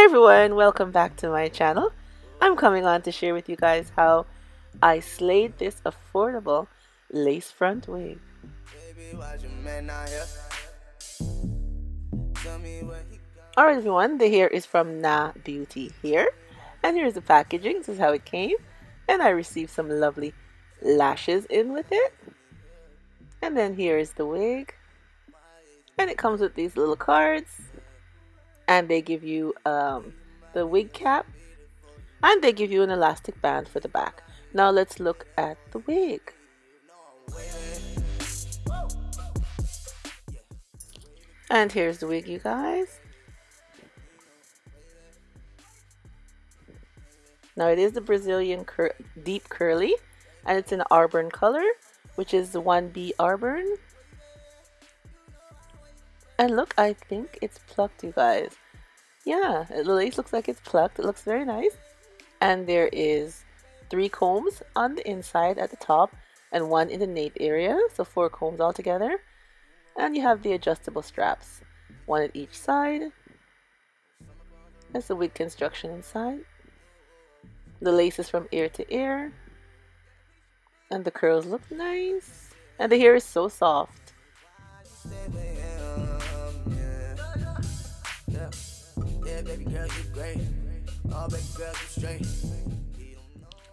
Hi everyone, welcome back to my channel. I'm coming on to share with you guys how I slayed this affordable lace front wig. Alright everyone, the hair is from Nabeauty here. And here's the packaging. This is how it came. And I received some lovely lashes in with it. And then here is the wig. And it comes with these little cards. And they give you the wig cap. And they give you an elastic band for the back. Now let's look at the wig. And here's the wig, you guys. Now it is the Brazilian deep curly. And it's in Auburn color, which is the 1B Auburn. And look, I think it's plucked, you guys. Yeah, the lace looks like it's plucked. It looks very nice. And there is 3 combs on the inside at the top and 1 in the nape area. So 4 combs altogether. And you have the adjustable straps, 1 at each side. That's the wig construction inside. The lace is from ear to ear. And the curls look nice. And the hair is so soft.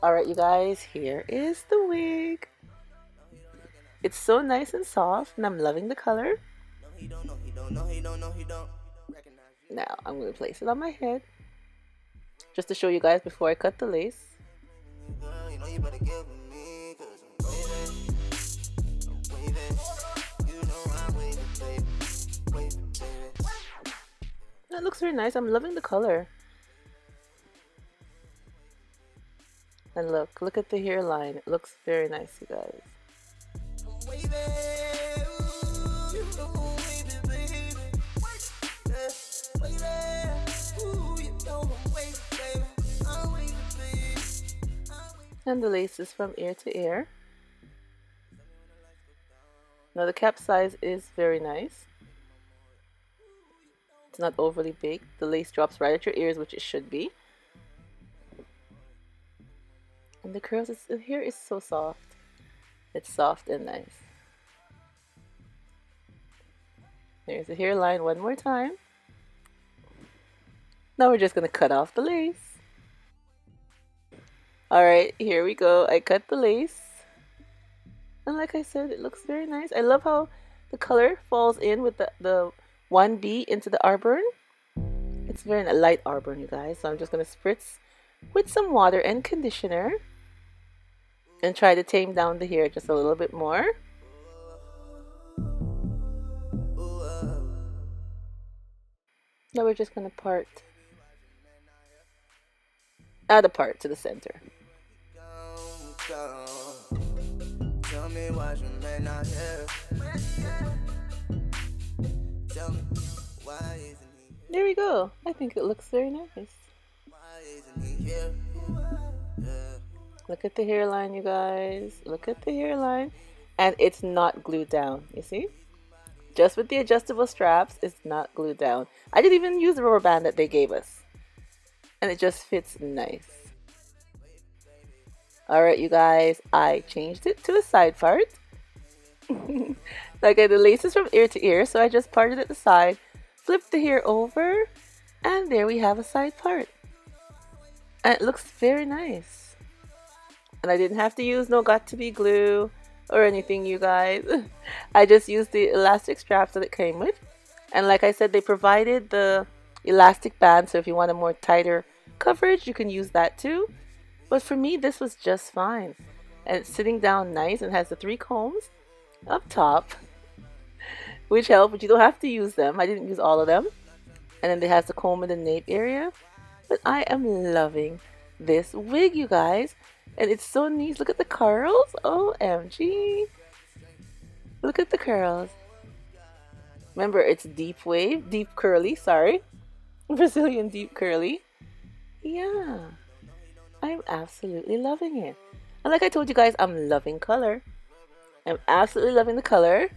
Alright you guys, here is the wig. It's so nice and soft and I'm loving the color. Now I'm going to place it on my head just to show you guys before I cut the lace. That looks very nice. I'm loving the color. And look at the hairline. It looks very nice, you guys. And the lace is from ear to ear. Now the cap size is very nice. It's not overly big. The lace drops right at your ears, which it should be. And the curls, the hair is so soft. It's soft and nice. There's the hairline one more time. Now we're just going to cut off the lace. Alright, here we go. I cut the lace. And like I said, it looks very nice. I love how the color falls in with the 1B into the Auburn. It's very light Auburn, you guys. So I'm just going to spritz with some water and conditioner. And try to tame down the hair just a little bit more. Now we're just going to add a part to the center. There we go. I think it looks very nice. Look at the hairline, you guys. Look at the hairline. And it's not glued down, you see? Just with the adjustable straps, it's not glued down. I didn't even use the rubber band that they gave us. And it just fits nice. Alright, you guys. I changed it to a side part. Like the lace is from ear to ear, so I just parted at the side. Flipped the hair over. And there we have a side part. And it looks very nice. And I didn't have to use no got-to-be glue or anything, you guys. I just used the elastic straps that it came with. And like I said, they provided the elastic band, so if you want a more tighter coverage, you can use that too. But for me, this was just fine. And it's sitting down nice and has the 3 combs up top, which help, but you don't have to use them. I didn't use all of them. And then it has the comb in the nape area. But I am loving this wig, you guys. And it's so nice. Look at the curls. OMG. Look at the curls. Remember, it's deep wave. Deep curly, sorry. Brazilian deep curly. Yeah. I'm absolutely loving it. And like I told you guys, I'm loving color. I'm absolutely loving the color.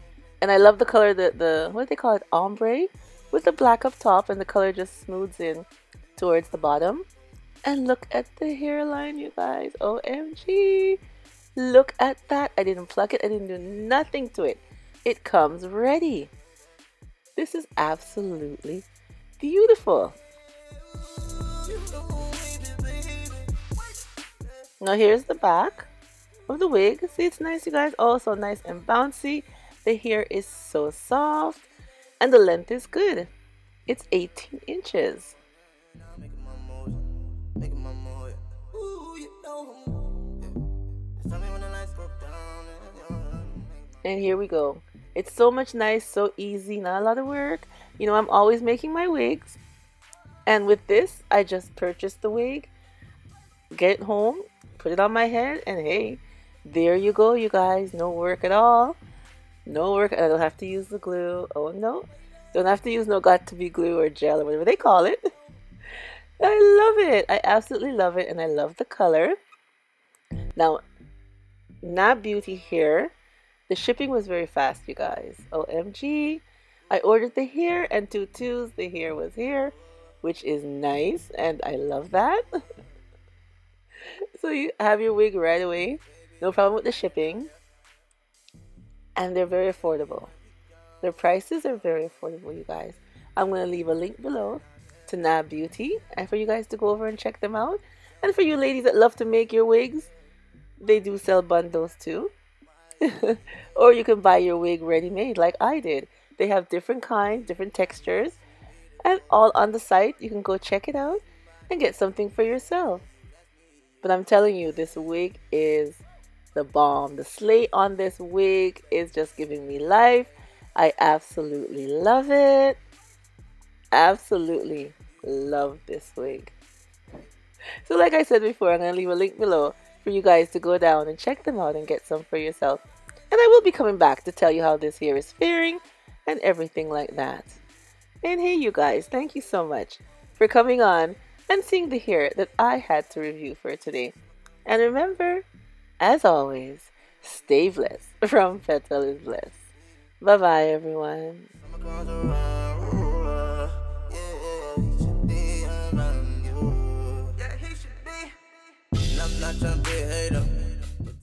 And I love the color, the what do they call it? Ombre. With the black up top. And the color just smooths in towards the bottom. And look at the hairline, you guys. OMG. Look at that. I didn't pluck it. I didn't do nothing to it. It comes ready. This is absolutely beautiful. Now here's the back of the wig. See, it's nice, you guys. Oh, so nice and bouncy. The hair is so soft. And the length is good. It's 18 inches. And here we go. It's so much nice, so easy, not a lot of work. You know, I'm always making my wigs. And with this, I just purchased the wig, get it home, put it on my head, and hey, there you go, you guys. No work at all. No work. I don't have to use the glue. Oh, no. Don't have to use no got-to-be glue or gel or whatever they call it. I love it. I absolutely love it, and I love the color. Now, Nabeauty here. The shipping was very fast, you guys. OMG. I ordered the hair and 2 twos. The hair was here, which is nice, and I love that. So you have your wig right away. No problem with the shipping. And they're very affordable. Their prices are very affordable, you guys. I'm going to leave a link below to Nabeauty, and for you guys to go over and check them out. And for you ladies that love to make your wigs, they do sell bundles too. Or you can buy your wig ready-made like I did. They have different kinds, different textures, and all on the site. You can go check it out and get something for yourself. But I'm telling you, this wig is the bomb. The slate on this wig is just giving me life. I absolutely love it. Absolutely love this wig. So like I said before, I'm going to leave a link below for you guys to go down and check them out and get some for yourself. And I will be coming back to tell you how this hair is faring and everything like that. And hey, you guys, thank you so much for coming on and seeing the hair that I had to review for today. And remember, as always, stay blessed from Petalisbless. Bye-bye, everyone.